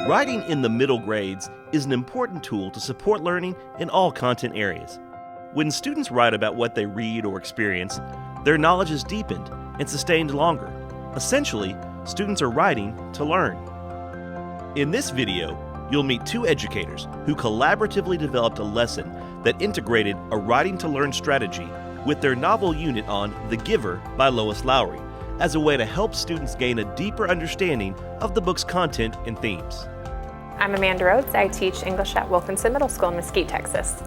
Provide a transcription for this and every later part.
Writing in the middle grades is an important tool to support learning in all content areas. When students write about what they read or experience, their knowledge is deepened and sustained longer. Essentially, students are writing to learn. In this video, you'll meet two educators who collaboratively developed a lesson that integrated a writing to learn strategy with their novel unit on The Giver by Lois Lowry as a way to help students gain a deeper understanding of the book's content and themes. I'm Amanda Rhoads. I teach English at Wilkinson Middle School in Mesquite, Texas.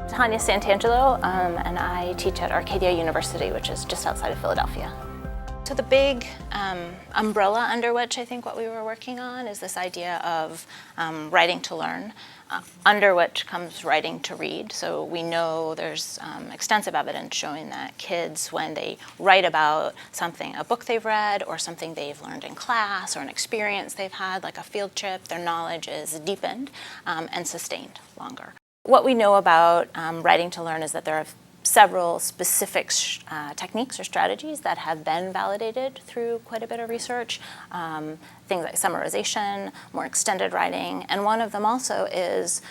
Tanya Santangelo, and I teach at Arcadia University, which is just outside of Philadelphia. So the big umbrella under which I think what we were working on is this idea of writing to learn, under which comes writing to read. So we know there's extensive evidence showing that kids, when they write about something, a book they've read or something they've learned in class or an experience they've had, like a field trip, their knowledge is deepened and sustained longer. What we know about writing to learn is that there are several specific techniques or strategies that have been validated through quite a bit of research, things like summarization, more extended writing, and one of them also is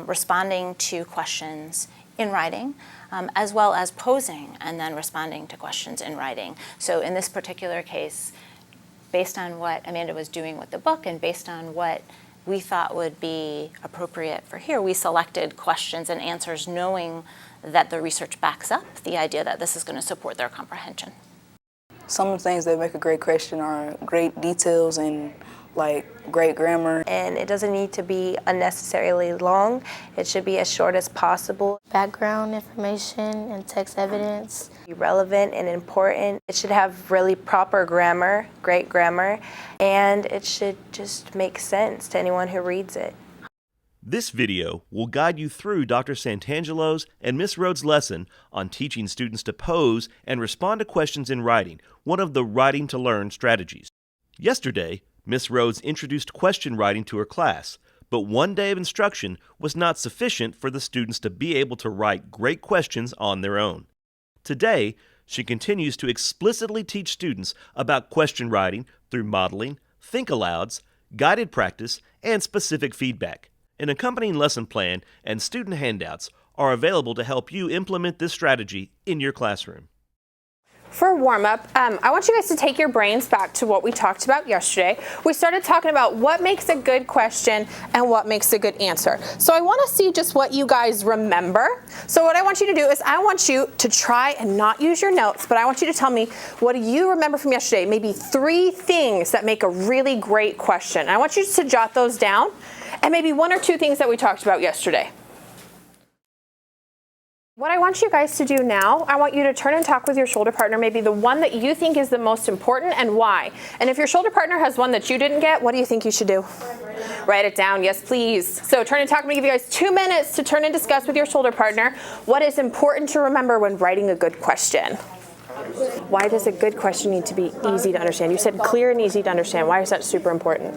responding to questions in writing, as well as posing and then responding to questions in writing. So in this particular case, based on what Amanda was doing with the book and based on what we thought would be appropriate for here, we selected questions and answers knowing that the research backs up the idea that this is going to support their comprehension. Some of the things that make a great question are great details and great grammar. And it doesn't need to be unnecessarily long. It should be as short as possible. Background information and text evidence. Be relevant and important. It should have really proper grammar, great grammar, and it should just make sense to anyone who reads it. This video will guide you through Dr. Santangelo's and Ms. Rhoads' lesson on teaching students to pose and respond to questions in writing, one of the writing to learn strategies. Yesterday, Ms. Rhoads introduced question writing to her class, but one day of instruction was not sufficient for the students to be able to write great questions on their own. Today, she continues to explicitly teach students about question writing through modeling, think-alouds, guided practice, and specific feedback. An accompanying lesson plan and student handouts are available to help you implement this strategy in your classroom. For warm-up, I want you guys to take your brains back to what we talked about yesterday. We started talking about what makes a good question and what makes a good answer. So I want to see just what you guys remember. So what I want you to do is I want you to try and not use your notes, but I want you to tell me, what do you remember from yesterday? Maybe 3 things that make a really great question. I want you to jot those down, and maybe 1 or 2 things that we talked about yesterday. What I want you guys to do now, I want you to turn and talk with your shoulder partner, maybe the one that you think is the most important and why. And if your shoulder partner has one that you didn't get, what do you think you should do? Write it down, yes please. So turn and talk, I'm gonna give you guys 2 minutes to turn and discuss with your shoulder partner what is important to remember when writing a good question. Why does a good question need to be easy to understand? You said clear and easy to understand. Why is that super important?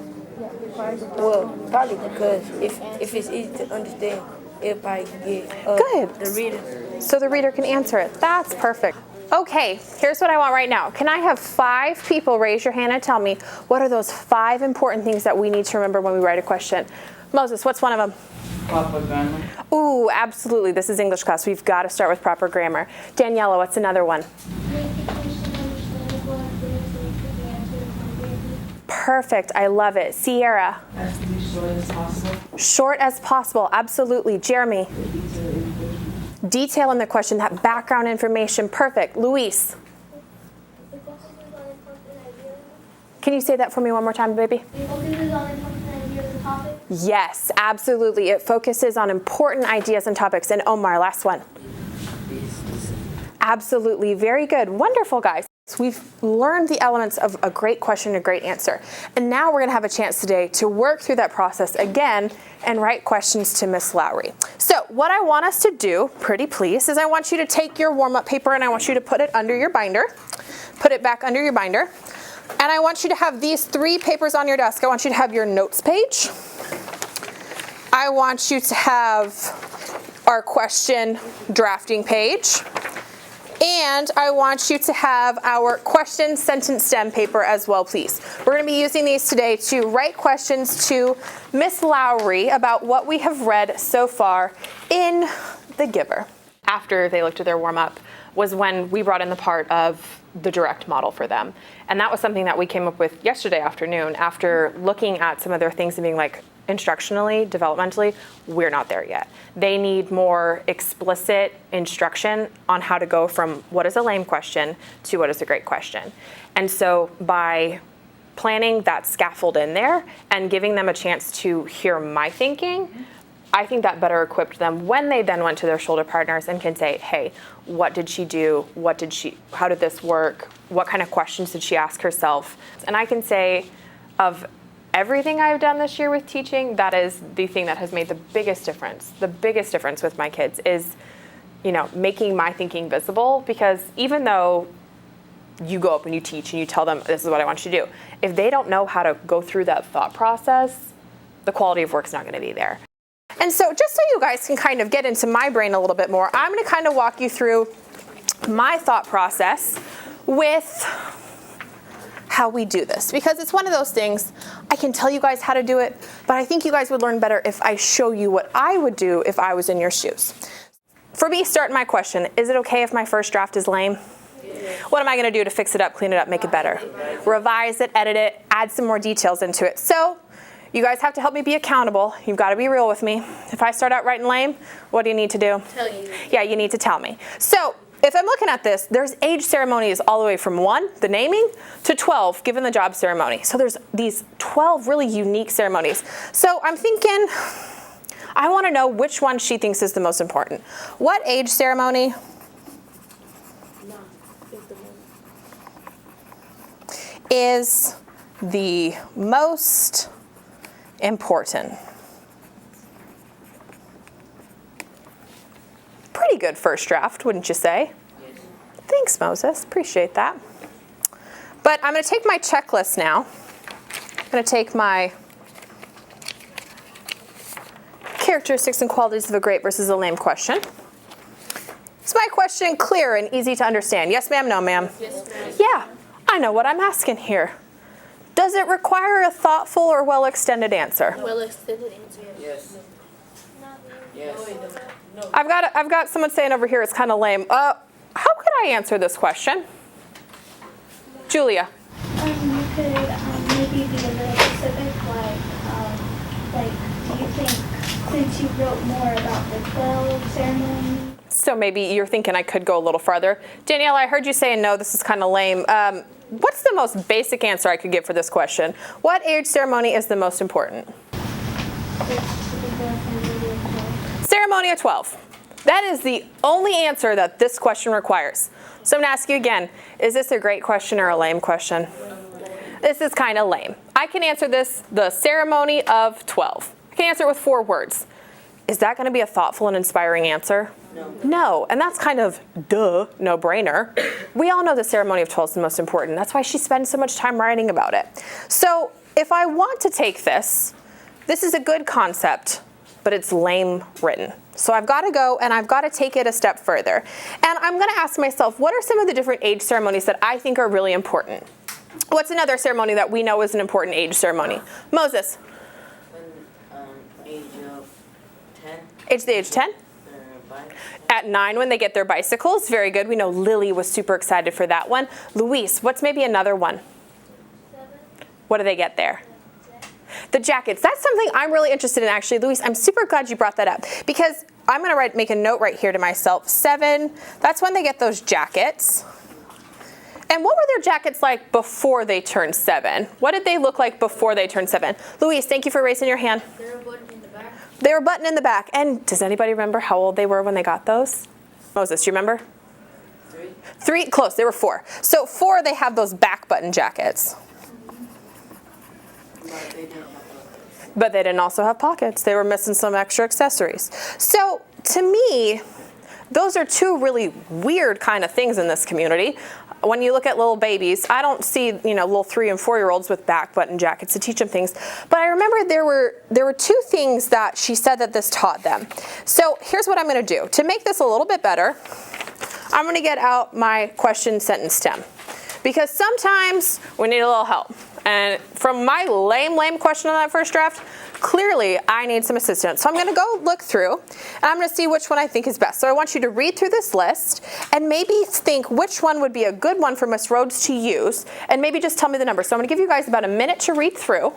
Well, probably because if it's easy to understand, it'll probably get Good. The reader. So the reader can answer it. That's perfect. Okay, here's what I want right now. Can I have 5 people raise your hand and tell me what are those 5 important things that we need to remember when we write a question? Moses, what's one of them? Proper grammar. Ooh, absolutely. This is English class. We've got to start with proper grammar. Daniela, what's another one? Perfect. I love it. Sierra? Has to be short as possible. Short as possible. Absolutely. Jeremy? Detail in the question, that background information. Perfect. Luis? Can you say that for me one more time, baby? Yes, absolutely. It focuses on important ideas and topics. And Omar, last one. Absolutely. Very good. Wonderful, guys. So we've learned the elements of a great question and a great answer. And now we're going to have a chance today to work through that process again and write questions to Miss Lowry. So what I want us to do, pretty please, is I want you to take your warm-up paper and I want you to put it under your binder. Put it back under your binder. And I want you to have these 3 papers on your desk. I want you to have your notes page. I want you to have our question drafting page. And I want you to have our question sentence stem paper as well, please. We're going to be using these today to write questions to Miss Lowry about what we have read so far in The Giver. After they looked at their warm-up was when we brought in the part of the direct model for them. And that was something that we came up with yesterday afternoon after looking at some of their things and being like, instructionally, developmentally, we're not there yet. They need more explicit instruction on how to go from what is a lame question to what is a great question. And so by planning that scaffold in there and giving them a chance to hear my thinking, I think that better equipped them when they then went to their shoulder partners and can say, hey, what did she do? How did this work? What kind of questions did she ask herself? And I can say of everything I've done this year with teaching, that is the thing that has made the biggest difference. The biggest difference with my kids is, making my thinking visible, because even though you go up and you teach and you tell them, this is what I want you to do, if they don't know how to go through that thought process, the quality of work's not going to be there. And so just so you guys can kind of get into my brain a little bit more, I'm going to kind of walk you through my thought process with how we do this, because it's one of those things, I can tell you guys how to do it, but I think you guys would learn better if I show you what I would do if I was in your shoes. For me, starting my question, is it okay if my first draft is lame? What am I going to do to fix it up, clean it up, make it better? Revise it, edit it, add some more details into it. So you guys have to help me be accountable. You've got to be real with me. If I start out writing lame, what do you need to do? Tell you. Yeah, you need to tell me. So if I'm looking at this, there's age ceremonies all the way from 1, the naming, to 12, given the job ceremony. So there's these 12 really unique ceremonies. So I'm thinking, I want to know which one she thinks is the most important. What age ceremony is the most important? Pretty good first draft, wouldn't you say? Yes. Thanks, Moses. Appreciate that. But I'm going to take my checklist now. I'm going to take my characteristics and qualities of a great versus a lame question. Is my question clear and easy to understand? Yes, ma'am, no, ma'am? Yes, ma'am. Yeah, I know what I'm asking here. Does it require a thoughtful or well-extended answer? Well-extended answer. Yes. Yes. I've got someone saying over here it's kind of lame. How could I answer this question? Julia. You could maybe be a little specific, do you think since you wrote more about the 12 ceremony? So maybe you're thinking I could go a little farther. Danielle, I heard you saying no, this is kind of lame. What's the most basic answer I could give for this question? What age ceremony is the most important? Ceremony of 12. That is the only answer that this question requires. So I'm going to ask you again, is this a great question or a lame question? This is kind of lame. I can answer this, the ceremony of 12. I can answer it with 4 words. Is that going to be a thoughtful and inspiring answer? No. And that's kind of no-brainer. We all know the ceremony of 12 is the most important. That's why she spends so much time writing about it. So if I want to take this is a good concept, but it's lame written. So I've got to go and I've got to take it a step further. And I'm going to ask myself, what are some of the different age ceremonies that I think are really important? What's another ceremony that we know is an important age ceremony? Moses. Age of 10. Age the age 10? At 9 when they get their bicycles. Very good. We know Lily was super excited for that one. Luis, what's maybe another one? 7. What do they get there? The jackets. That's something I'm really interested in, actually. Luis, I'm super glad you brought that up, because I'm going to make a note right here to myself. 7, that's when they get those jackets. And what were their jackets like before they turned 7? What did they look like before they turned 7? Luis, thank you for raising your hand. They were buttoned in the back. They were buttoned in the back. And does anybody remember how old they were when they got those? Moses, do you remember? 3? Close. They were 4. So 4, they have those back button jackets. But they didn't also have pockets. They were missing some extra accessories. So to me, those are 2 really weird kind of things in this community. When you look at little babies, I don't see, little 3 and 4-year-olds with back button jackets to teach them things. But I remember there were 2 things that she said that this taught them. So here's what I'm going to do. To make this a little bit better, I'm gonna get out my question sentence stem because sometimes we need a little help. And from my lame question on that first draft, clearly I need some assistance. So I'm gonna go look through and I'm gonna see which one I think is best. So I want you to read through this list and maybe think which one would be a good one for Miss Rhoads to use and maybe just tell me the number. So I'm gonna give you guys about a minute to read through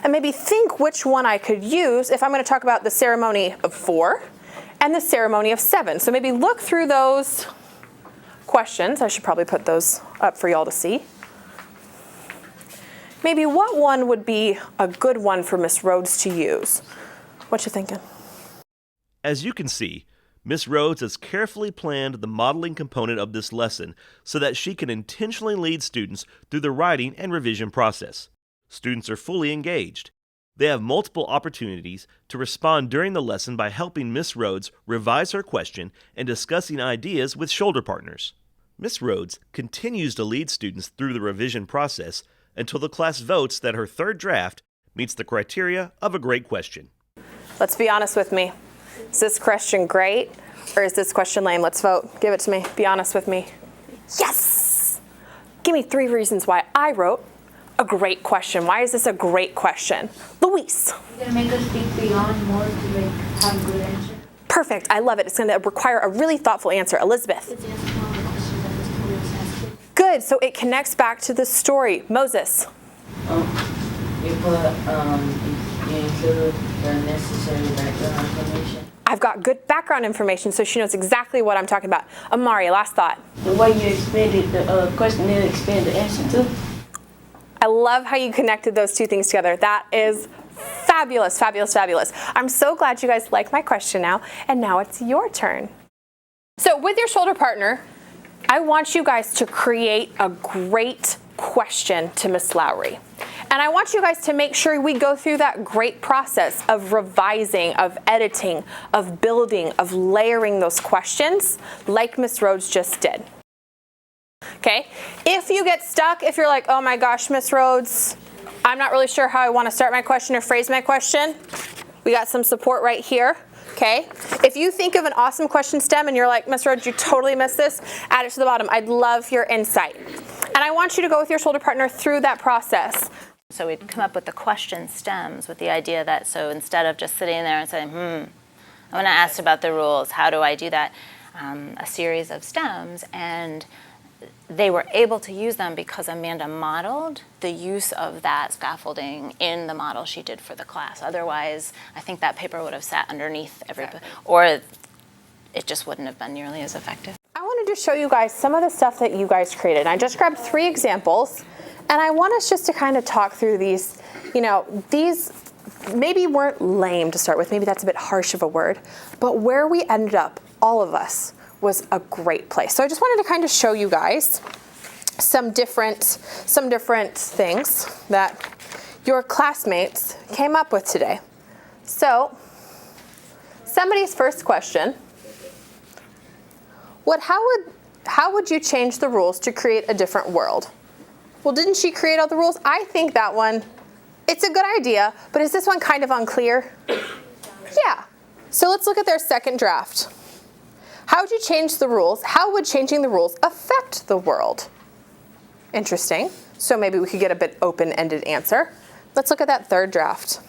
and maybe think which one I could use if I'm gonna talk about the ceremony of 4 and the ceremony of 7. So maybe look through those questions. I should probably put those up for y'all to see. Maybe what one would be a good one for Miss Rhoads to use? What you thinking? As you can see, Miss Rhoads has carefully planned the modeling component of this lesson so that she can intentionally lead students through the writing and revision process. Students are fully engaged. They have multiple opportunities to respond during the lesson by helping Miss Rhoads revise her question and discussing ideas with shoulder partners. Miss Rhoads continues to lead students through the revision process until the class votes that her third draft meets the criteria of a great question. Let's be honest with me. Is this question great or is this question lame? Let's vote. Give it to me. Be honest with me. Yes! Give me 3 reasons why I wrote a great question. Why is this a great question? Luis. You're gonna make us think beyond more to like have a good answer. Perfect. I love it. It's going to require a really thoughtful answer. Elizabeth. It's answering all the questions that this story was asking. Good. So it connects back to the story. Moses. You include the necessary background information. I've got good background information, so she knows exactly what I'm talking about. Amari, last thought. The way you expanded the question, then expand the answer too. I love how you connected those 2 things together. That is fabulous, fabulous, fabulous. I'm so glad you guys like my question now, and now it's your turn. So with your shoulder partner, I want you guys to create a great question to Miss Lowry. And I want you guys to make sure we go through that great process of revising, of editing, of building, of layering those questions like Miss Rhoads just did. Okay? If you get stuck, if you're like, oh my gosh, Miss Rhoads, I'm not really sure how I want to start my question or phrase my question, we got some support right here. Okay? If you think of an awesome question stem and you're like, Miss Rhoads, you totally missed this, add it to the bottom. I'd love your insight. And I want you to go with your shoulder partner through that process. So we'd come up with the question stems with the idea that, so instead of just sitting there and saying, I'm going to ask about the rules, how do I do that? A series of stems, and they were able to use them because Amanda modeled the use of that scaffolding in the model she did for the class. Otherwise, I think that paper would have sat underneath everybody, or it just wouldn't have been nearly as effective. I wanted to show you guys some of the stuff that you guys created. I just grabbed 3 examples, and I want us just to kind of talk through these. You know, these maybe weren't lame to start with. Maybe that's a bit harsh of a word. But where we ended up, all of us, was a great place. So I just wanted to kind of show you guys some different things that your classmates came up with today. So somebody's first question, how would you change the rules to create a different world? Well, didn't she create all the rules? I think that one, it's a good idea, but is this one kind of unclear? Yeah. So let's look at their second draft. How would you change the rules? How would changing the rules affect the world? Interesting. So maybe we could get a bit open-ended answer. Let's look at that third draft.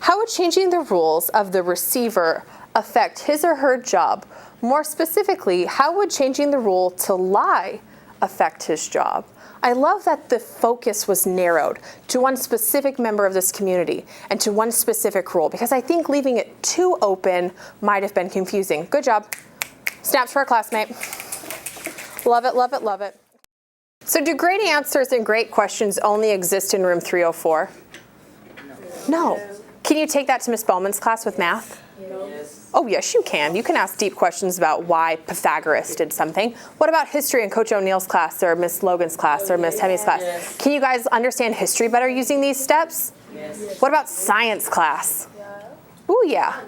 How would changing the rules of the receiver affect his or her job? More specifically, how would changing the rule to lie affect his job? I love that the focus was narrowed to one specific member of this community and to one specific rule, because I think leaving it too open might have been confusing. Good job. Snaps for our classmate. Love it, love it, love it. So do great answers and great questions only exist in room 304? No. Can you take that to Miss Bowman's class with math? Yes. Oh, yes, you can. You can ask deep questions about why Pythagoras did something. What about history in Coach O'Neill's class or Miss Logan's class or Miss Hemi's class? Yes. Can you guys understand history better using these steps? Yes. What about science class? Ooh, yeah.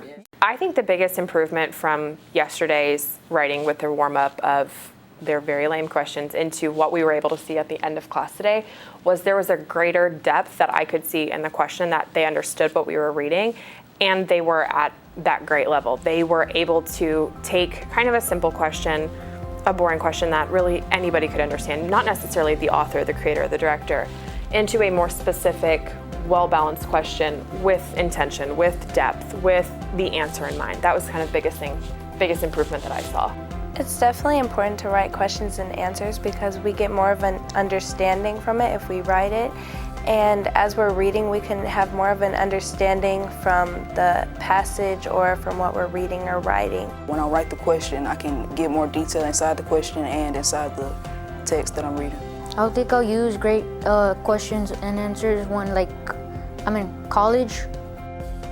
I think the biggest improvement from yesterday's writing with their warm-up of their very lame questions into what we were able to see at the end of class today was there was a greater depth that I could see in the question, that they understood what we were reading, and they were at that great level. They were able to take kind of a simple question a boring question that really anybody could understand, not necessarily the author, the creator, the director, into a more specific, well-balanced question with intention, with depth, with the answer in mind. That was kind of biggest improvement that I saw. It's definitely important to write questions and answers because we get more of an understanding from it if we write it. And as we're reading, we can have more of an understanding from the passage or from what we're reading or writing. When I write the question, I can get more detail inside the question and inside the text that I'm reading. I think I'll use great questions and answers when I'm in college.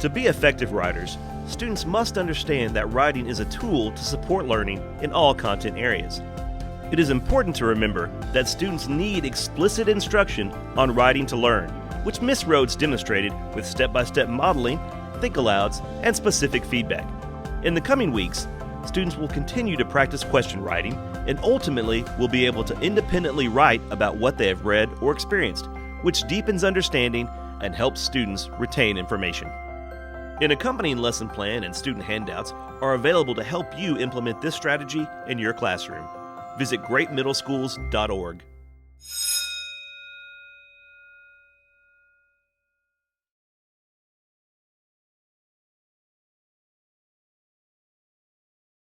To be effective writers, students must understand that writing is a tool to support learning in all content areas. It is important to remember that students need explicit instruction on writing to learn, which Ms. Rhoads demonstrated with step-by-step modeling, think-alouds, and specific feedback. In the coming weeks, students will continue to practice question writing and ultimately will be able to independently write about what they have read or experienced, which deepens understanding and helps students retain information. An accompanying lesson plan and student handouts are available to help you implement this strategy in your classroom. Visit greatmiddleschools.org.